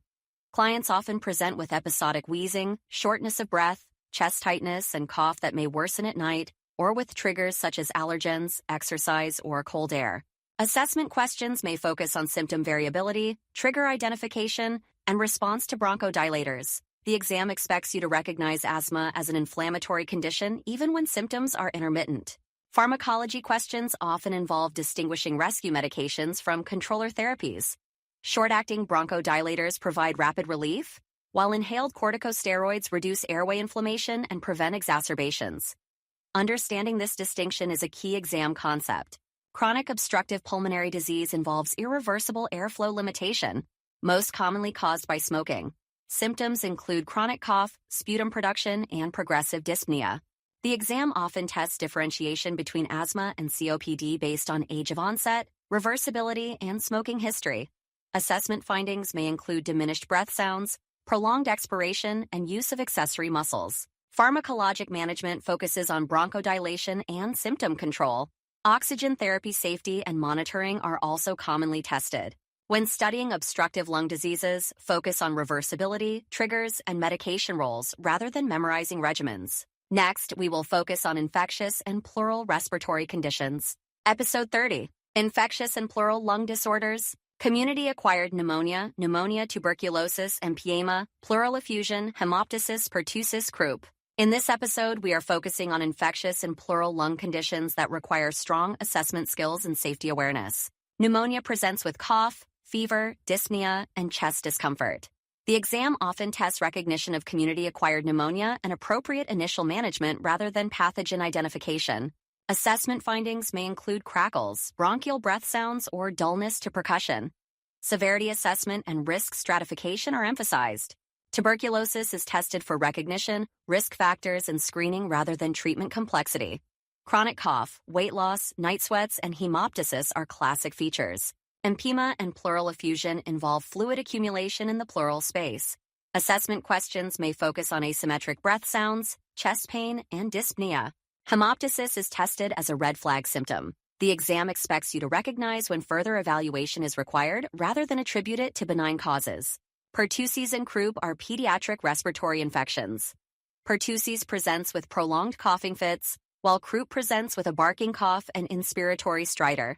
Clients often present with episodic wheezing, shortness of breath, chest tightness, and cough that may worsen at night, or with triggers such as allergens, exercise, or cold air. Assessment questions may focus on symptom variability, trigger identification, and response to bronchodilators. The exam expects you to recognize asthma as an inflammatory condition even when symptoms are intermittent. Pharmacology questions often involve distinguishing rescue medications from controller therapies. Short-acting bronchodilators provide rapid relief, while inhaled corticosteroids reduce airway inflammation and prevent exacerbations. Understanding this distinction is a key exam concept. Chronic obstructive pulmonary disease involves irreversible airflow limitation, most commonly caused by smoking. Symptoms include chronic cough, sputum production, and progressive dyspnea. The exam often tests differentiation between asthma and COPD based on age of onset, reversibility, and smoking history. Assessment findings may include diminished breath sounds, prolonged expiration, and use of accessory muscles. Pharmacologic management focuses on bronchodilation and symptom control. Oxygen therapy safety and monitoring are also commonly tested. When studying obstructive lung diseases, focus on reversibility, triggers, and medication roles rather than memorizing regimens. Next, we will focus on infectious and pleural respiratory conditions. Episode 30, Infectious and Pleural Lung Disorders, Community-Acquired Pneumonia, Pneumonia, Tuberculosis, Empyema, Pleural Effusion, Hemoptysis, Pertussis, Croup. In this episode, we are focusing on infectious and pleural lung conditions that require strong assessment skills and safety awareness. Pneumonia presents with cough, fever, dyspnea, and chest discomfort. The exam often tests recognition of community-acquired pneumonia and appropriate initial management rather than pathogen identification. Assessment findings may include crackles, bronchial breath sounds, or dullness to percussion. Severity assessment and risk stratification are emphasized. Tuberculosis is tested for recognition, risk factors, and screening rather than treatment complexity. Chronic cough, weight loss, night sweats, and hemoptysis are classic features. Empyema and pleural effusion involve fluid accumulation in the pleural space. Assessment questions may focus on asymmetric breath sounds, chest pain, and dyspnea. Hemoptysis is tested as a red flag symptom. The exam expects you to recognize when further evaluation is required rather than attribute it to benign causes. Pertussis and croup are pediatric respiratory infections. Pertussis presents with prolonged coughing fits, while croup presents with a barking cough and inspiratory stridor.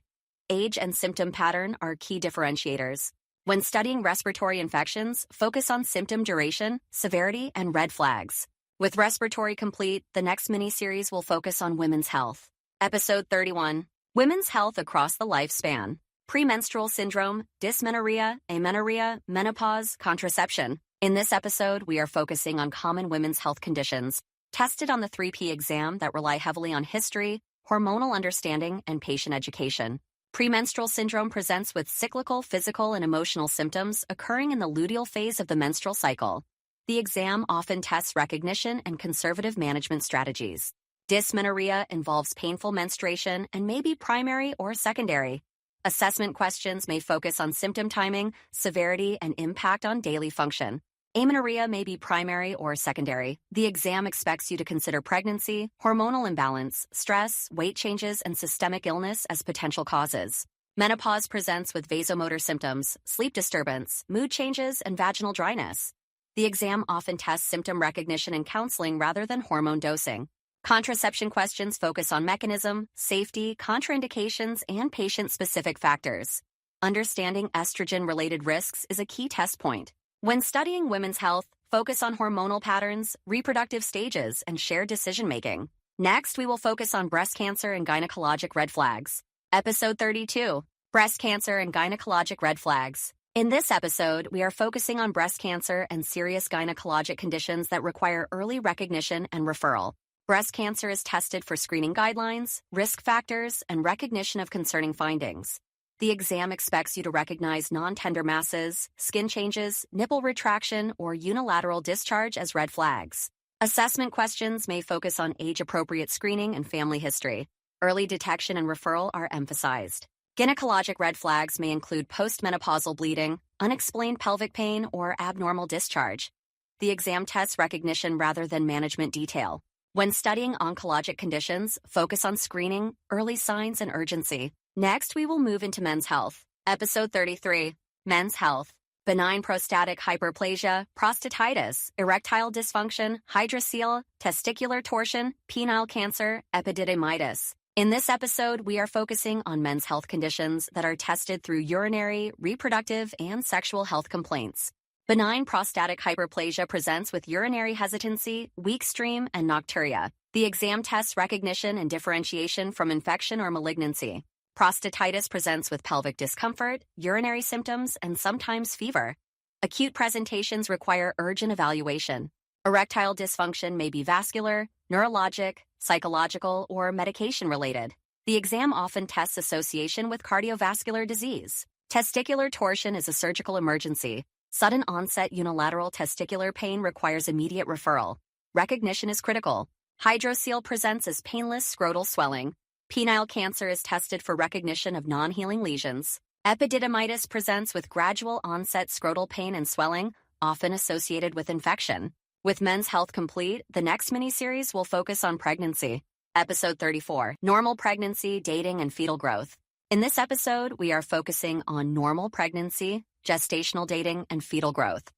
Age and symptom pattern are key differentiators. When studying respiratory infections, focus on symptom duration, severity, and red flags. With Respiratory Complete, the next mini-series will focus on women's health. Episode 31, Women's Health Across the Lifespan. Premenstrual syndrome, dysmenorrhea, amenorrhea, menopause, contraception. In this episode, we are focusing on common women's health conditions tested on the 3P exam that rely heavily on history, hormonal understanding, and patient education. Premenstrual syndrome presents with cyclical physical and emotional symptoms occurring in the luteal phase of the menstrual cycle. The exam often tests recognition and conservative management strategies. Dysmenorrhea involves painful menstruation and may be primary or secondary. Assessment questions may focus on symptom timing, severity, and impact on daily function. Amenorrhea may be primary or secondary. The exam expects you to consider pregnancy, hormonal imbalance, stress, weight changes, and systemic illness as potential causes. Menopause presents with vasomotor symptoms, sleep disturbance, mood changes, and vaginal dryness. The exam often tests symptom recognition and counseling rather than hormone dosing. Contraception questions focus on mechanism, safety, contraindications, and patient-specific factors. Understanding estrogen-related risks is a key test point. When studying women's health, focus on hormonal patterns, reproductive stages, and shared decision-making. Next, we will focus on breast cancer and gynecologic red flags. Episode 32, Breast Cancer and Gynecologic Red Flags. In this episode, we are focusing on breast cancer and serious gynecologic conditions that require early recognition and referral. Breast cancer is tested for screening guidelines, risk factors, and recognition of concerning findings. The exam expects you to recognize non-tender masses, skin changes, nipple retraction, or unilateral discharge as red flags. Assessment questions may focus on age-appropriate screening and family history. Early detection and referral are emphasized. Gynecologic red flags may include postmenopausal bleeding, unexplained pelvic pain, or abnormal discharge. The exam tests recognition rather than management detail. When studying oncologic conditions, focus on screening, early signs, and urgency. Next, we will move into men's health. Episode 33, Men's Health. Benign prostatic hyperplasia, prostatitis, erectile dysfunction, hydrocele, testicular torsion, penile cancer, epididymitis. In this episode, we are focusing on men's health conditions that are tested through urinary, reproductive, and sexual health complaints. Benign prostatic hyperplasia presents with urinary hesitancy, weak stream, and nocturia. The exam tests recognition and differentiation from infection or malignancy. Prostatitis presents with pelvic discomfort, urinary symptoms, and sometimes fever. Acute presentations require urgent evaluation. Erectile dysfunction may be vascular, neurologic, psychological, or medication-related. The exam often tests association with cardiovascular disease. Testicular torsion is a surgical emergency. Sudden onset unilateral testicular pain requires immediate referral. Recognition is critical. Hydrocele presents as painless scrotal swelling. Penile cancer is tested for recognition of non-healing lesions. Epididymitis presents with gradual onset scrotal pain and swelling, often associated with infection. With Men's Health complete, the next mini-series will focus on pregnancy. Episode 34, Normal Pregnancy, Dating, and Fetal Growth. In this episode, we are focusing on normal pregnancy, gestational dating, and fetal growth,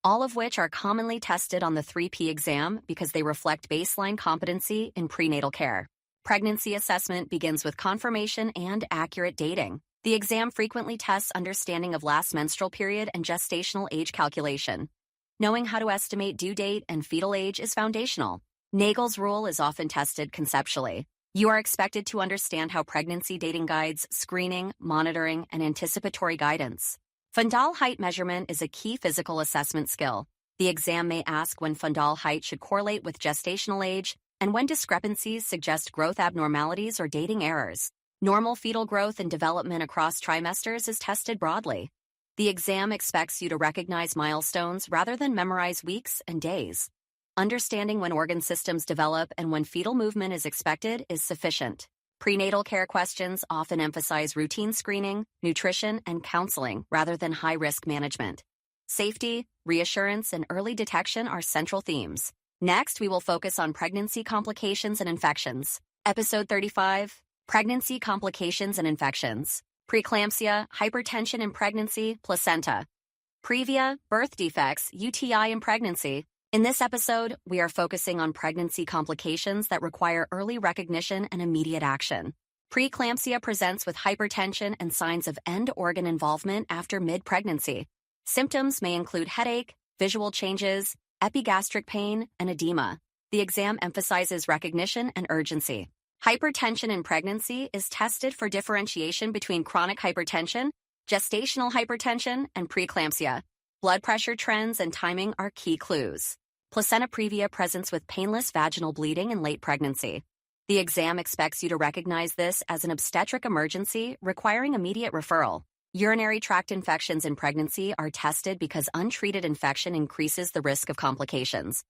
all of which are commonly tested on the 3P exam because they reflect baseline competency in prenatal care. Pregnancy assessment begins with confirmation and accurate dating. The exam frequently tests understanding of last menstrual period and gestational age calculation. Knowing how to estimate due date and fetal age is foundational. Nagel's rule is often tested conceptually. You are expected to understand how pregnancy dating guides screening, monitoring, and anticipatory guidance. Fundal height measurement is a key physical assessment skill. The exam may ask when fundal height should correlate with gestational age, and when discrepancies suggest growth abnormalities or dating errors. Normal fetal growth and development across trimesters is tested broadly. The exam expects you to recognize milestones rather than memorize weeks and days. Understanding when organ systems develop and when fetal movement is expected is sufficient. Prenatal care questions often emphasize routine screening, nutrition, and counseling rather than high-risk management. Safety, reassurance, and early detection are central themes. Next, we will focus on pregnancy complications and infections. Episode 35, Pregnancy Complications and Infections. Preeclampsia, hypertension in pregnancy, placenta. Previa, birth defects, UTI in pregnancy. In this episode, we are focusing on pregnancy complications that require early recognition and immediate action. Preeclampsia presents with hypertension and signs of end organ involvement after mid-pregnancy. Symptoms may include headache, visual changes, epigastric pain, and edema. The exam emphasizes recognition and urgency. Hypertension in pregnancy is tested for differentiation between chronic hypertension, gestational hypertension, and preeclampsia. Blood pressure trends and timing are key clues. Placenta previa presents with painless vaginal bleeding in late pregnancy. The exam expects you to recognize this as an obstetric emergency requiring immediate referral. Urinary tract infections in pregnancy are tested because untreated infection increases the risk of complications.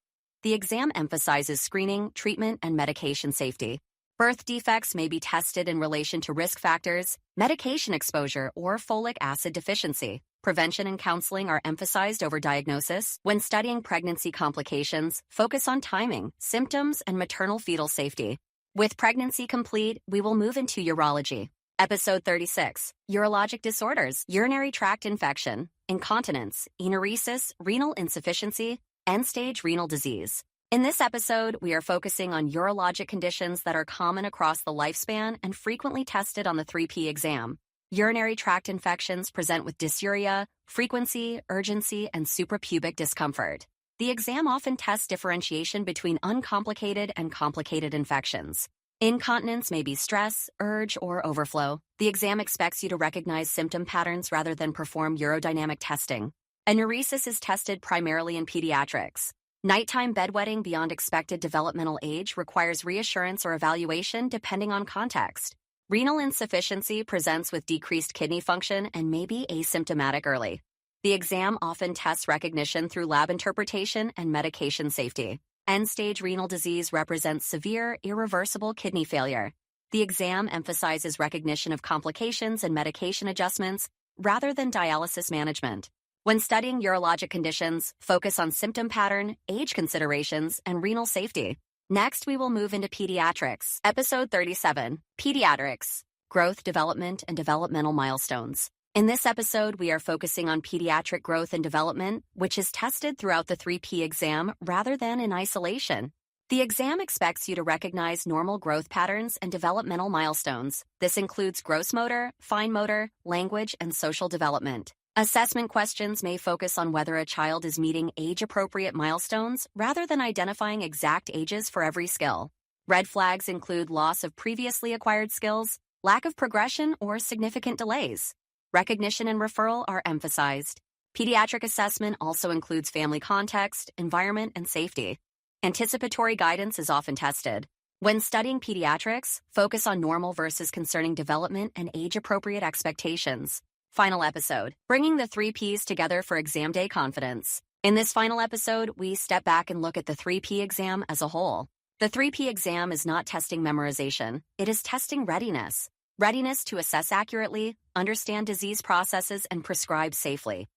The exam emphasizes screening, treatment, and medication safety. Birth defects may be tested in relation to risk factors, medication exposure, or folic acid deficiency. Prevention and counseling are emphasized over diagnosis. When studying pregnancy complications, focus on timing, symptoms, and maternal fetal safety. With pregnancy complete, we will move into urology. Episode 36, Urologic Disorders, Urinary Tract Infection, Incontinence, Enuresis, Renal Insufficiency, End-Stage Renal Disease. In this episode, we are focusing on urologic conditions that are common across the lifespan and frequently tested on the 3P exam. Urinary tract infections present with dysuria, frequency, urgency, and suprapubic discomfort. The exam often tests differentiation between uncomplicated and complicated infections. Incontinence may be stress, urge, or overflow. The exam expects you to recognize symptom patterns rather than perform urodynamic testing. Enuresis is tested primarily in pediatrics. Nighttime bedwetting beyond expected developmental age requires reassurance or evaluation depending on context. Renal insufficiency presents with decreased kidney function and may be asymptomatic early. The exam often tests recognition through lab interpretation and medication safety. End-stage renal disease represents severe, irreversible kidney failure. The exam emphasizes recognition of complications and medication adjustments rather than dialysis management. When studying urologic conditions, focus on symptom pattern, age considerations, and renal safety. Next, we will move into pediatrics. Episode 37, Pediatrics, Growth, Development, and Developmental Milestones. In this episode, we are focusing on pediatric growth and development, which is tested throughout the 3P exam rather than in isolation. The exam expects you to recognize normal growth patterns and developmental milestones. This includes gross motor, fine motor, language, and social development. Assessment questions may focus on whether a child is meeting age-appropriate milestones rather than identifying exact ages for every skill. Red flags include loss of previously acquired skills, lack of progression, or significant delays. Recognition and referral are emphasized. Pediatric assessment also includes family context, environment, and safety. Anticipatory guidance is often tested. When studying pediatrics, focus on normal versus concerning development and age-appropriate expectations. Final episode, bringing the 3Ps together for exam day confidence. In this final episode, we step back and look at the 3P exam as a whole. The 3P exam is not testing memorization. It is testing readiness. Readiness to assess accurately, understand disease processes, and prescribe safely.